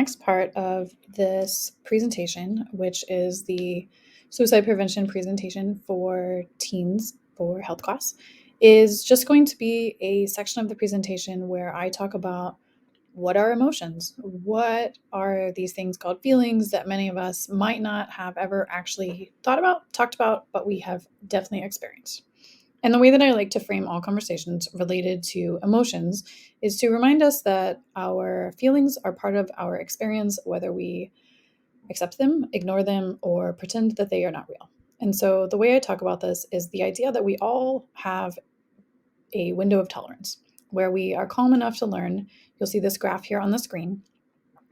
next part of this presentation, which is the suicide prevention presentation for teens for health class, is just going to be a section of the presentation where I talk about what are emotions? What are these things called feelings that many of us might not have ever actually thought about, talked about, but we have definitely experienced. And the way that I like to frame all conversations related to emotions is to remind us that our feelings are part of our experience, whether we accept them, ignore them, or pretend that they are not real. And so the way I talk about this is the idea that we all have a window of tolerance where we are calm enough to learn. You'll see this graph here on the screen.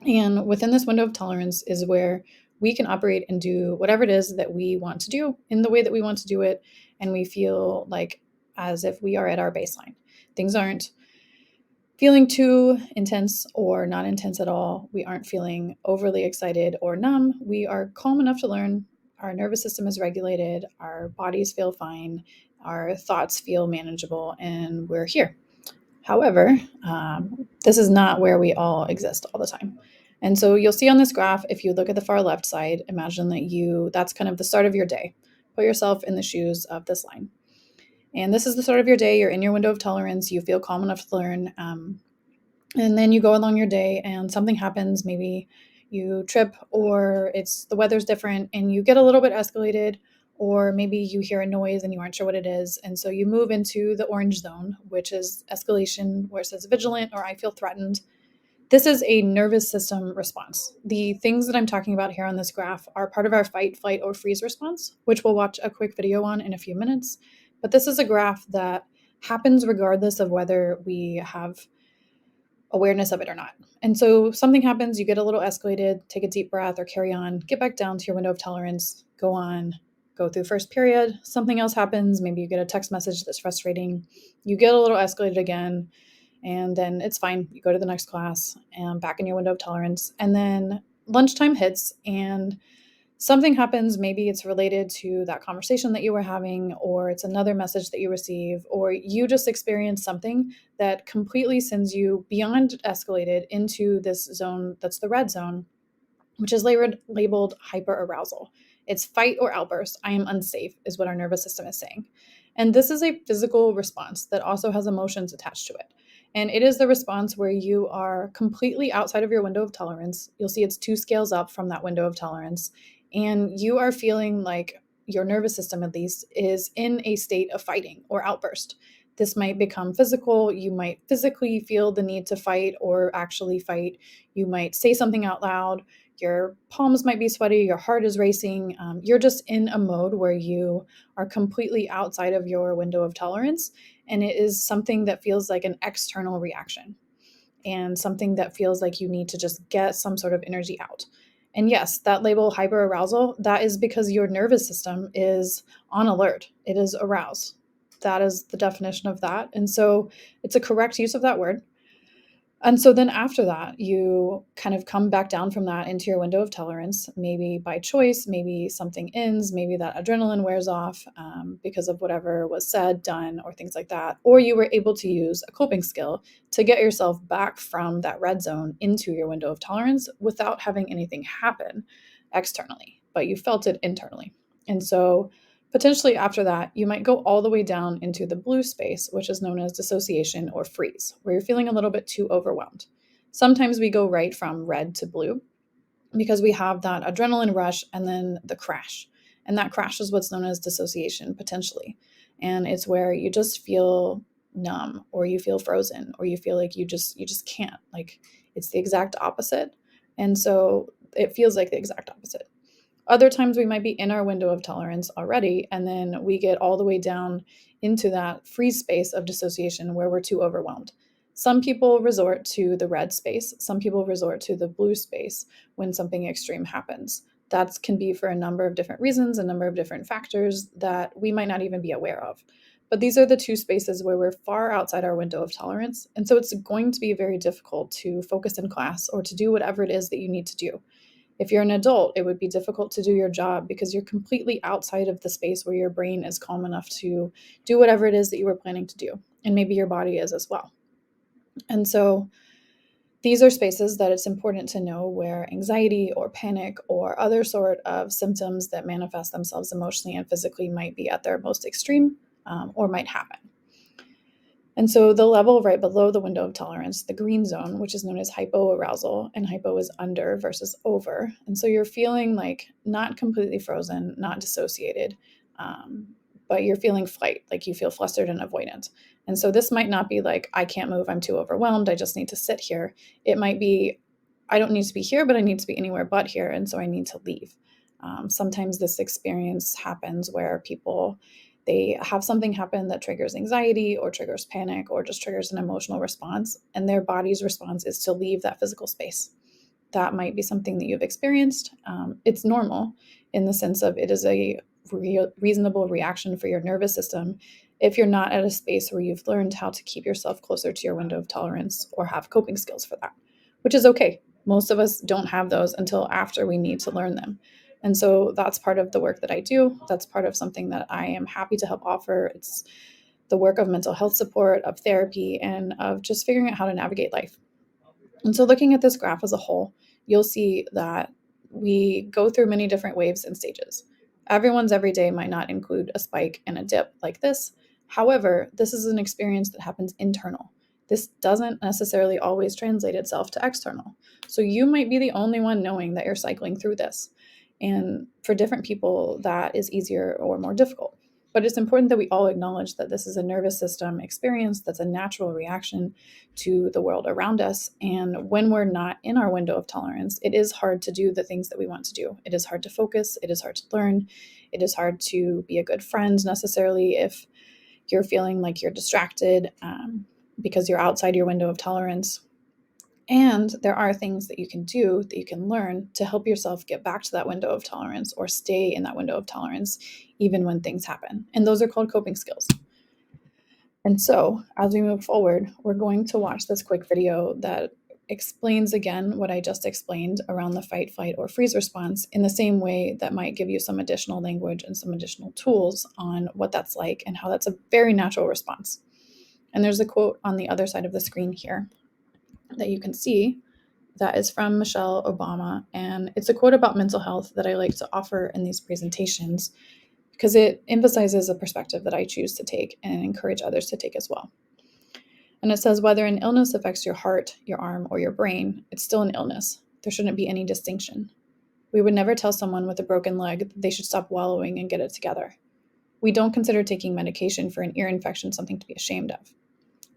And within this window of tolerance is where we can operate and do whatever it is that we want to do in the way that we want to do it. And we feel like as if we are at our baseline. Things aren't feeling too intense or not intense at all. We aren't feeling overly excited or numb. We are calm enough to learn. Our nervous system is regulated. Our bodies feel fine. Our thoughts feel manageable, and we're here. However, this is not where we all exist all the time. And so you'll see on this graph, if you look at the far left side, imagine that's kind of the start of your day. Put yourself in the shoes of this line. And this is the start of your day. You're in your window of tolerance. You feel calm enough to learn. And then you go along your day and something happens. Maybe you trip or the weather's different and you get a little bit escalated, or maybe you hear a noise and you aren't sure what it is. And so you move into the orange zone, which is escalation, where it says vigilant or I feel threatened. This is a nervous system response. The things that I'm talking about here on this graph are part of our fight, flight, or freeze response, which we'll watch a quick video on in a few minutes. But this is a graph that happens regardless of whether we have awareness of it or not. And so something happens, you get a little escalated, take a deep breath or carry on, get back down to your window of tolerance, go on, go through first period. Something else happens, maybe you get a text message that's frustrating, you get a little escalated again, and then it's fine. You go to the next class and back in your window of tolerance. And then lunchtime hits and something happens. Maybe it's related to that conversation that you were having, or it's another message that you receive, or you just experience something that completely sends you beyond escalated into this zone that's the red zone, which is labeled hyperarousal. It's fight or outburst. I am unsafe, is what our nervous system is saying. And this is a physical response that also has emotions attached to it. And it is the response where you are completely outside of your window of tolerance. You'll see it's 2 scales up from that window of tolerance. And you are feeling like your nervous system, at least, is in a state of fighting or outburst. This might become physical. You might physically feel the need to fight or actually fight. You might say something out loud. Your palms might be sweaty. Your heart is racing. You're just in a mode where you are completely outside of your window of tolerance. And it is something that feels like an external reaction and something that feels like you need to just get some sort of energy out. And yes, that label hyperarousal, that is because your nervous system is on alert. It is aroused. That is the definition of that. And so it's a correct use of that word. And so then after that, you kind of come back down from that into your window of tolerance, maybe by choice, maybe something ends, maybe that adrenaline wears off because of whatever was said, done, or things like that. Or you were able to use a coping skill to get yourself back from that red zone into your window of tolerance without having anything happen externally, but you felt it internally. And so potentially after that, you might go all the way down into the blue space, which is known as dissociation or freeze, where you're feeling a little bit too overwhelmed. Sometimes we go right from red to blue because we have that adrenaline rush and then the crash. And that crash is what's known as dissociation potentially. And it's where you just feel numb or you feel frozen or you feel like you just can't. Like it's the exact opposite. And so it feels like the exact opposite. Other times we might be in our window of tolerance already, and then we get all the way down into that freeze space of dissociation where we're too overwhelmed. Some people resort to the red space. Some people resort to the blue space when something extreme happens. That can be for a number of different reasons, a number of different factors that we might not even be aware of. But these are the 2 spaces where we're far outside our window of tolerance. And so it's going to be very difficult to focus in class or to do whatever it is that you need to do. If you're an adult, it would be difficult to do your job because you're completely outside of the space where your brain is calm enough to do whatever it is that you were planning to do. And maybe your body is as well. And so These are spaces that it's important to know where anxiety or panic or other sort of symptoms that manifest themselves emotionally and physically might be at their most extreme or might happen. And so the level right below the window of tolerance, the green zone, which is known as hypoarousal, and hypo is under versus over. And so you're feeling like not completely frozen, not dissociated, but you're feeling flight, like you feel flustered and avoidant. And so this might not be like, I can't move, I'm too overwhelmed, I just need to sit here. It might be, I don't need to be here, but I need to be anywhere but here, and so I need to leave. Sometimes this experience happens where people, they have something happen that triggers anxiety or triggers panic or just triggers an emotional response, and their body's response is to leave that physical space. That might be something that you've experienced. It's normal in the sense of it is a reasonable reaction for your nervous system if you're not at a space where you've learned how to keep yourself closer to your window of tolerance or have coping skills for that, which is okay. Most of us don't have those until after we need to learn them. And so that's part of the work that I do. That's part of something that I am happy to help offer. It's the work of mental health support, of therapy, and of just figuring out how to navigate life. And so looking at this graph as a whole, you'll see that we go through many different waves and stages. Everyone's everyday might not include a spike and a dip like this. However, this is an experience that happens internal. This doesn't necessarily always translate itself to external. So you might be the only one knowing that you're cycling through this. And for different people, that is easier or more difficult. But it's important that we all acknowledge that this is a nervous system experience that's a natural reaction to the world around us. And when we're not in our window of tolerance, it is hard to do the things that we want to do. It is hard to focus. It is hard to learn. It is hard to be a good friend necessarily if you're feeling like you're distracted because you're outside your window of tolerance. And there are things that you can do, that you can learn to help yourself get back to that window of tolerance or stay in that window of tolerance, even when things happen. And those are called coping skills. And so as we move forward, we're going to watch this quick video that explains again what I just explained around the fight, flight, or freeze response in the same way that might give you some additional language and some additional tools on what that's like and how that's a very natural response. And there's a quote on the other side of the screen here that you can see that is from Michelle Obama. And it's a quote about mental health that I like to offer in these presentations because it emphasizes a perspective that I choose to take and encourage others to take as well. And it says, whether an illness affects your heart, your arm, or your brain, it's still an illness. There shouldn't be any distinction. We would never tell someone with a broken leg that they should stop wallowing and get it together. We don't consider taking medication for an ear infection something to be ashamed of.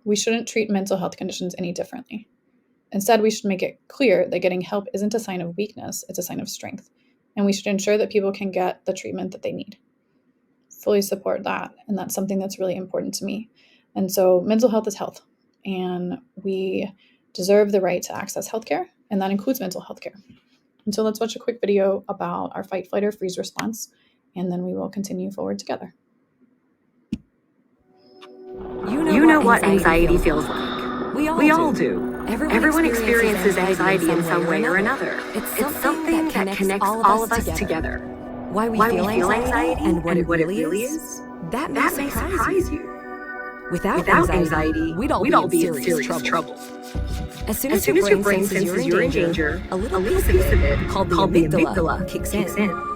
We shouldn't treat mental health conditions any differently. Instead, we should make it clear that getting help isn't a sign of weakness, it's a sign of strength. And we should ensure that people can get the treatment that they need. Fully support that. And that's something that's really important to me. And so mental health is health. And we deserve the right to access healthcare. And that includes mental health care. And so let's watch a quick video about our fight, flight, or freeze response. And then we will continue forward together. You know what anxiety feels like. We all do. Everyone experiences anxiety in some way or another. It's something that connects all of us together. Why we feel anxiety and what it really is, that may surprise you. Without anxiety, we'd all be in serious trouble. As soon as your brain senses you're in danger, a little piece of it, called the amygdala, kicks in.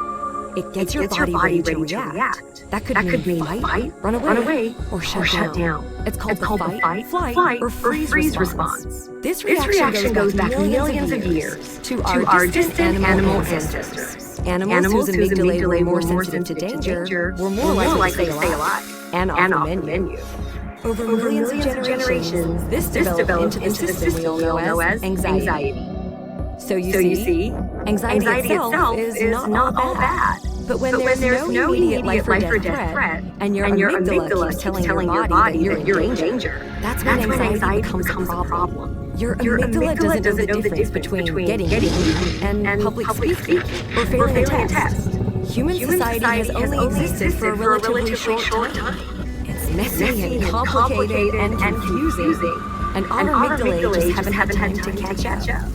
It gets your body ready to react. That could mean fight, run away, or shut down. It's called the fight, flight, or freeze response. This reaction goes back millions of years to our distant animal ancestors. Animals whose amygdalae were more sensitive to danger were more likely to stay alive and off the menu. Over millions of generations, this developed into the system we all know as anxiety. So you see, anxiety itself is not all bad. But when there's no immediate life or death threat, and your amygdala keeps telling your body that you're in danger, that's when anxiety becomes a problem. Your amygdala doesn't know the difference between getting eaten and public speaking or failing a test. Human society has only existed for a relatively short time. It's messy and complicated and confusing, and our amygdala just haven't had time to catch up.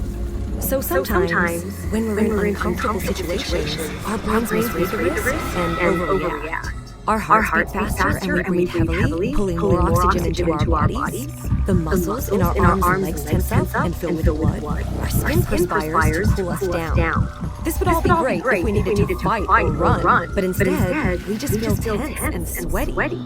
So sometimes, when we're in uncomfortable situations, our brains may rigorous and overreact. Our hearts beat faster and we breathe heavily, pulling more oxygen into our bodies. The muscles in our arms and legs tense up and fill with blood. Our skin perspires to cool us down. This would all be great if we needed to fight or run, but instead, we just feel tense and sweaty.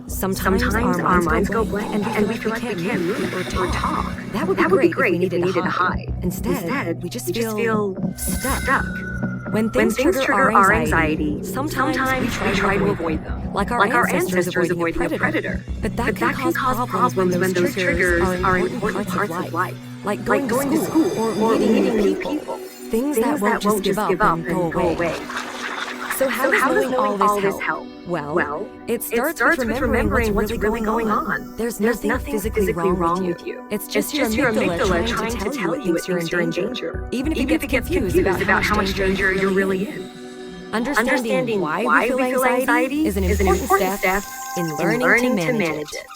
Sometimes our minds go blank and we feel like we can't move or talk. That would be great if we needed to hide. Instead, we just feel stuck. When things trigger our anxiety, sometimes we try to avoid them, like our ancestors avoiding a predator. But that can cause problems when those triggers are important parts of life, like going to school or meeting new people. Things that won't just give up and go away. So how does knowing all this help? Well, it starts with remembering what's really going on. There's nothing physically wrong with you. It's just your amygdala trying to tell you it thinks you're in danger, even if it gets confused about how much danger you're really in. Understanding why we feel anxiety is an important step in learning to manage it.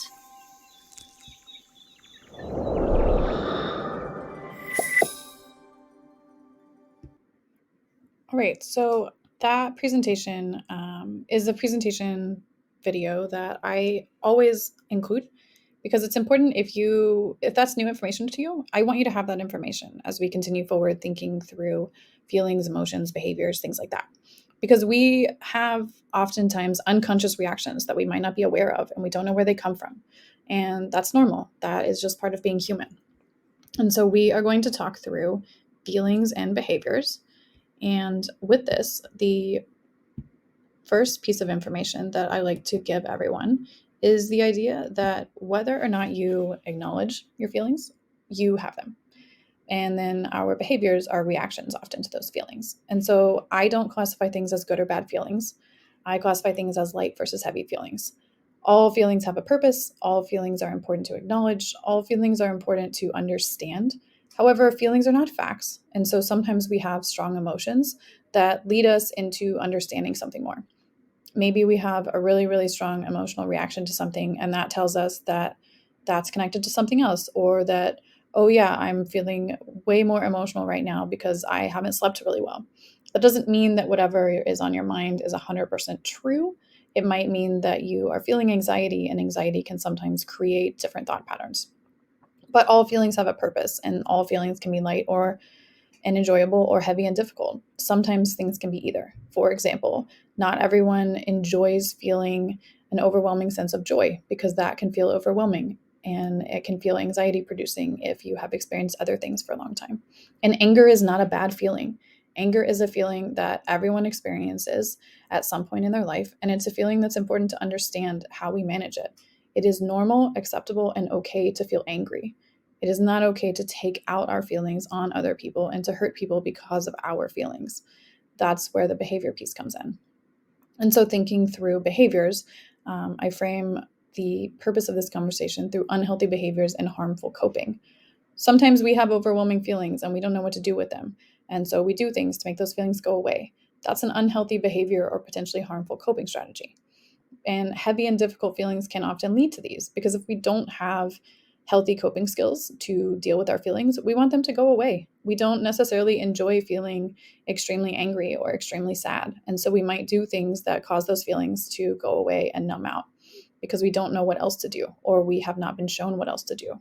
All right, so that presentation is a presentation video that I always include because it's important if that's new information to you, I want you to have that information as we continue forward thinking through feelings, emotions, behaviors, things like that. Because we have oftentimes unconscious reactions that we might not be aware of and we don't know where they come from. And that's normal. That is just part of being human. And so we are going to talk through feelings and behaviors. And with this, the first piece of information that I like to give everyone is the idea that whether or not you acknowledge your feelings, you have them. And then our behaviors are reactions often to those feelings. And so I don't classify things as good or bad feelings. I classify things as light versus heavy feelings. All feelings have a purpose. All feelings are important to acknowledge. All feelings are important to understand. However, feelings are not facts. And so sometimes we have strong emotions that lead us into understanding something more. Maybe we have a really, really strong emotional reaction to something, and that tells us that that's connected to something else, or that, oh yeah, I'm feeling way more emotional right now because I haven't slept really well. That doesn't mean that whatever is on your mind is 100% true. It might mean that you are feeling anxiety, and anxiety can sometimes create different thought patterns. But all feelings have a purpose, and all feelings can be light and enjoyable or heavy and difficult. Sometimes things can be either. For example, not everyone enjoys feeling an overwhelming sense of joy because that can feel overwhelming and it can feel anxiety producing if you have experienced other things for a long time. And anger is not a bad feeling. Anger is a feeling that everyone experiences at some point in their life, and it's a feeling that's important to understand how we manage it. It is normal, acceptable, and okay to feel angry. It is not okay to take out our feelings on other people and to hurt people because of our feelings. That's where the behavior piece comes in. And so thinking through behaviors, I frame the purpose of this conversation through unhealthy behaviors and harmful coping. Sometimes we have overwhelming feelings and we don't know what to do with them. And so we do things to make those feelings go away. That's an unhealthy behavior or potentially harmful coping strategy. And heavy and difficult feelings can often lead to these because if we don't have healthy coping skills to deal with our feelings, we want them to go away. We don't necessarily enjoy feeling extremely angry or extremely sad. And so we might do things that cause those feelings to go away and numb out because we don't know what else to do or we have not been shown what else to do.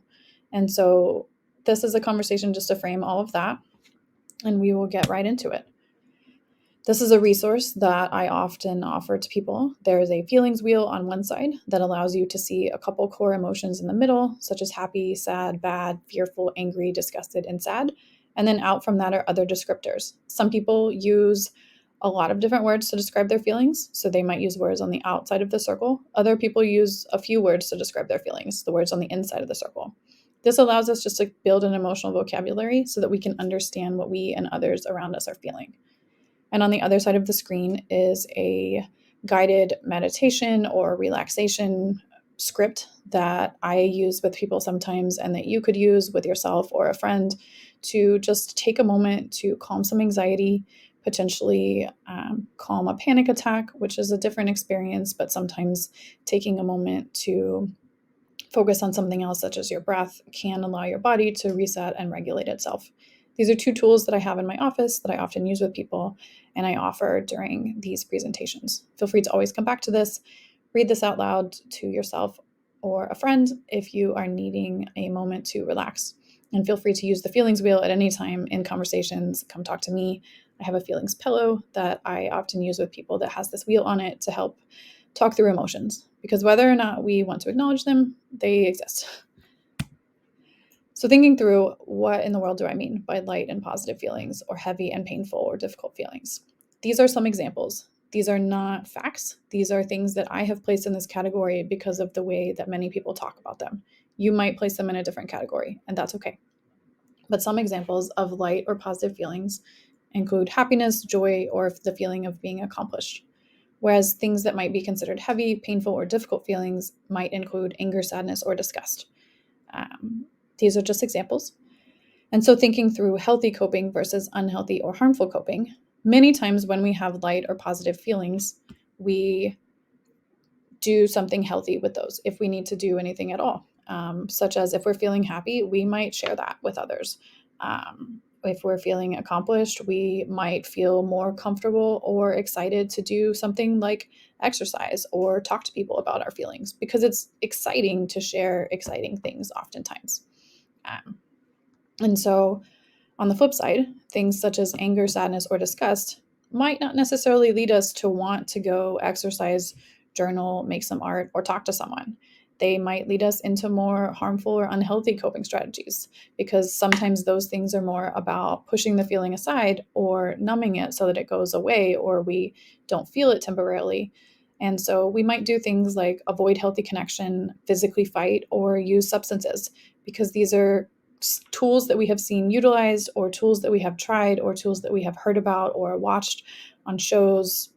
And so this is a conversation just to frame all of that, and we will get right into it. This is a resource that I often offer to people. There is a feelings wheel on one side that allows you to see a couple core emotions in the middle, such as happy, sad, bad, fearful, angry, disgusted, and sad. And then out from that are other descriptors. Some people use a lot of different words to describe their feelings, so they might use words on the outside of the circle. Other people use a few words to describe their feelings, the words on the inside of the circle. This allows us just to build an emotional vocabulary so that we can understand what we and others around us are feeling. And on the other side of the screen is a guided meditation or relaxation script that I use with people sometimes and that you could use with yourself or a friend to just take a moment to calm some anxiety, potentially calm a panic attack, which is a different experience, but sometimes taking a moment to focus on something else, such as your breath, can allow your body to reset and regulate itself. These are two tools that I have in my office that I often use with people and I offer during these presentations. Feel free to always come back to this, read this out loud to yourself or a friend if you are needing a moment to relax. And feel free to use the feelings wheel at any time in conversations. Come talk to me. I have a feelings pillow that I often use with people that has this wheel on it to help talk through emotions, because whether or not we want to acknowledge them, they exist. So thinking through, what in the world do I mean by light and positive feelings, or heavy and painful or difficult feelings? These are some examples. These are not facts. These are things that I have placed in this category because of the way that many people talk about them. You might place them in a different category, and that's okay. But some examples of light or positive feelings include happiness, joy, or the feeling of being accomplished. Whereas things that might be considered heavy, painful, or difficult feelings might include anger, sadness, or disgust. These are just examples. And so thinking through healthy coping versus unhealthy or harmful coping, many times when we have light or positive feelings, we do something healthy with those if we need to do anything at all. Such as if we're feeling happy, we might share that with others. If we're feeling accomplished, we might feel more comfortable or excited to do something like exercise or talk to people about our feelings, because it's exciting to share exciting things oftentimes. And so on the flip side, things such as anger, sadness, or disgust might not necessarily lead us to want to go exercise, journal, make some art, or talk to someone. They might lead us into more harmful or unhealthy coping strategies, because sometimes those things are more about pushing the feeling aside or numbing it so that it goes away or we don't feel it temporarily. And so we might do things like avoid healthy connection, physically fight, or use substances, because these are tools that we have seen utilized, or tools that we have tried, or tools that we have heard about or watched on shows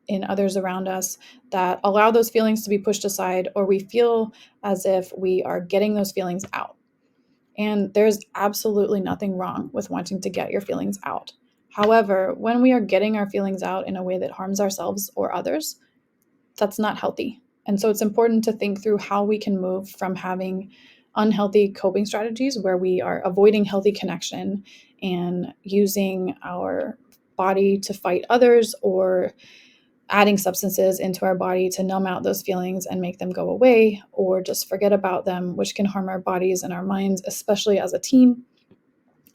in others around us that allow those feelings to be pushed aside, or we feel as if we are getting those feelings out. And there's absolutely nothing wrong with wanting to get your feelings out. However, when we are getting our feelings out in a way that harms ourselves or others, that's not healthy. And so it's important to think through how we can move from having unhealthy coping strategies where we are avoiding healthy connection and using our body to fight others, or adding substances into our body to numb out those feelings and make them go away, or just forget about them, which can harm our bodies and our minds, especially as a team.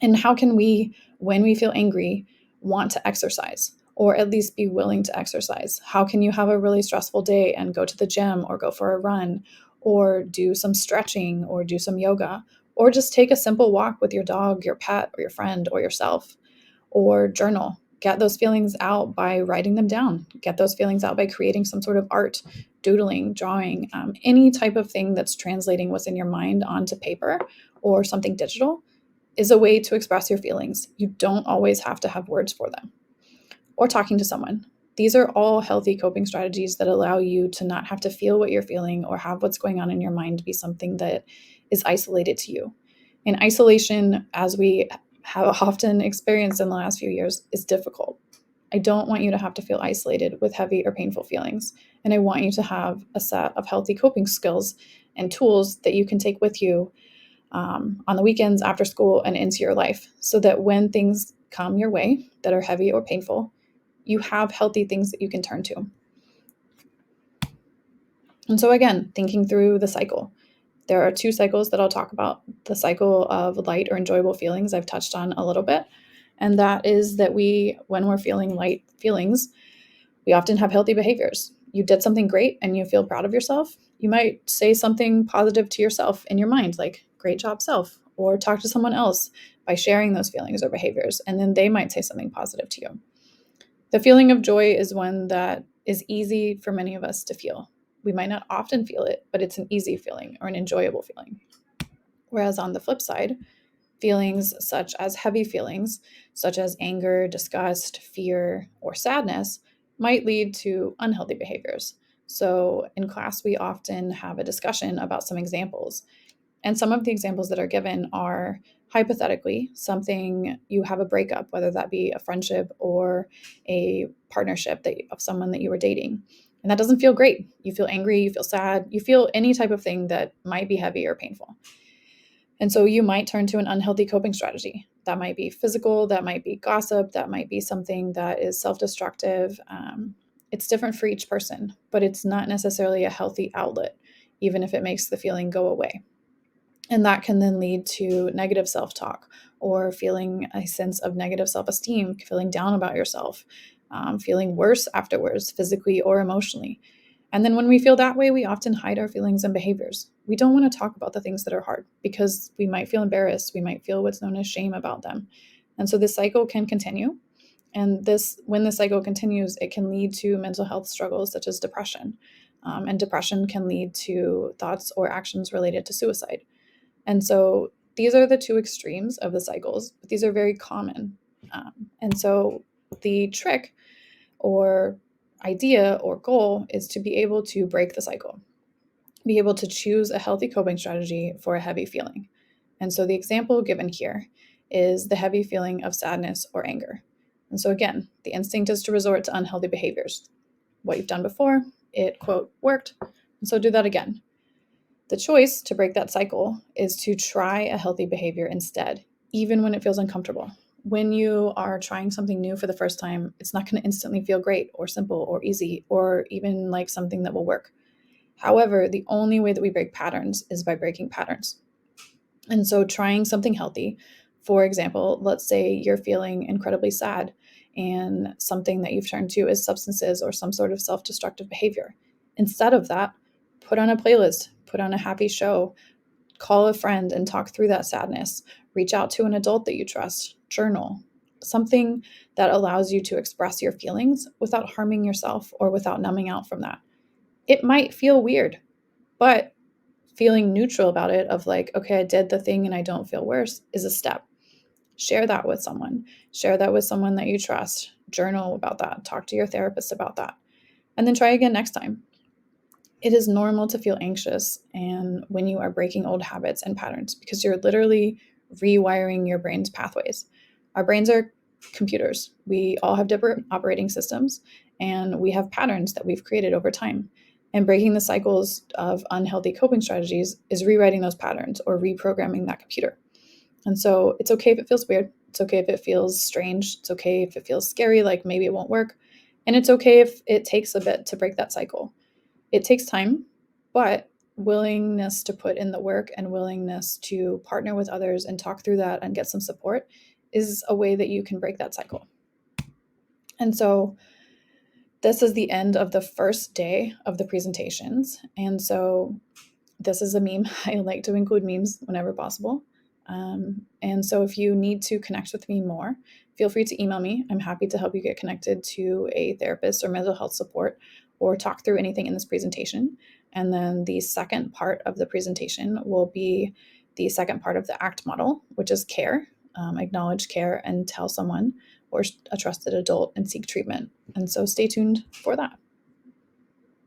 And how can we, when we feel angry, want to exercise, or at least be willing to exercise? How can you have a really stressful day and go to the gym or go for a run or do some stretching or do some yoga, or just take a simple walk with your dog, your pet, or your friend, or yourself, or journal? Get those feelings out by writing them down. Get those feelings out by creating some sort of art, doodling, drawing, any type of thing that's translating what's in your mind onto paper or something digital is a way to express your feelings. You don't always have to have words for them. Or talking to someone. These are all healthy coping strategies that allow you to not have to feel what you're feeling or have what's going on in your mind be something that is isolated to you. And isolation, as we have often experienced in the last few years, is difficult. I don't want you to have to feel isolated with heavy or painful feelings. And I want you to have a set of healthy coping skills and tools that you can take with you on the weekends, after school, and into your life, so that when things come your way that are heavy or painful, you have healthy things that you can turn to. And so again, thinking through the cycle. There are two cycles that I'll talk about. The cycle of light or enjoyable feelings I've touched on a little bit. And that is that when we're feeling light feelings, we often have healthy behaviors. You did something great and you feel proud of yourself. You might say something positive to yourself in your mind, like, great job, self, or talk to someone else by sharing those feelings or behaviors. And then they might say something positive to you. The feeling of joy is one that is easy for many of us to feel. We might not often feel it, but it's an easy feeling or an enjoyable feeling. Whereas on the flip side, feelings such as heavy feelings, such as anger, disgust, fear, or sadness, might lead to unhealthy behaviors. So in class, we often have a discussion about some examples. And some of the examples that are given are hypothetically something you have a breakup, whether that be a friendship or a partnership of someone that you were dating. And that doesn't feel great. You feel angry, you feel sad, you feel any type of thing that might be heavy or painful. And so you might turn to an unhealthy coping strategy. That might be physical, that might be gossip, that might be something that is self-destructive. It's different for each person, but it's not necessarily a healthy outlet, even if it makes the feeling go away. And that can then lead to negative self-talk or feeling a sense of negative self-esteem, feeling down about yourself, feeling worse afterwards, physically or emotionally. And then when we feel that way, we often hide our feelings and behaviors. We don't want to talk about the things that are hard because we might feel embarrassed. We might feel what's known as shame about them. And so this cycle can continue. And when the cycle continues, it can lead to mental health struggles such as depression. And depression can lead to thoughts or actions related to suicide. And so these are the two extremes of the cycles, but these are very common. And so the trick or idea or goal is to be able to break the cycle, be able to choose a healthy coping strategy for a heavy feeling. And so the example given here is the heavy feeling of sadness or anger. And so again, the instinct is to resort to unhealthy behaviors. What you've done before, it, quote, worked, and so do that again. The choice to break that cycle is to try a healthy behavior instead, even when it feels uncomfortable. When you are trying something new for the first time, it's not going to instantly feel great or simple or easy or even like something that will work. However, the only way that we break patterns is by breaking patterns. And so trying something healthy, for example, let's say you're feeling incredibly sad and something that you've turned to is substances or some sort of self-destructive behavior. Instead of that, put on a playlist, put on a happy show, call a friend and talk through that sadness, reach out to an adult that you trust, journal, something that allows you to express your feelings without harming yourself or without numbing out from that. It might feel weird, but feeling neutral about it of like, okay, I did the thing and I don't feel worse is a step. Share that with someone. Share that with someone that you trust. Journal about that. Talk to your therapist about that. And then try again next time. It is normal to feel anxious and when you are breaking old habits and patterns because you're literally rewiring your brain's pathways. Our brains are computers. We all have different operating systems and we have patterns that we've created over time. And breaking the cycles of unhealthy coping strategies is rewriting those patterns or reprogramming that computer. And so it's okay if it feels weird. It's okay if it feels strange. It's okay if it feels scary, like maybe it won't work. And it's okay if it takes a bit to break that cycle. It takes time, but willingness to put in the work and willingness to partner with others and talk through that and get some support is a way that you can break that cycle. And so this is the end of the first day of the presentations. And so this is a meme. I like to include memes whenever possible. And so if you need to connect with me more, feel free to email me. I'm happy to help you get connected to a therapist or mental health support or talk through anything in this presentation. And then the second part of the presentation will be the second part of the ACT model, which is care, acknowledge care and tell someone or a trusted adult and seek treatment. And so stay tuned for that.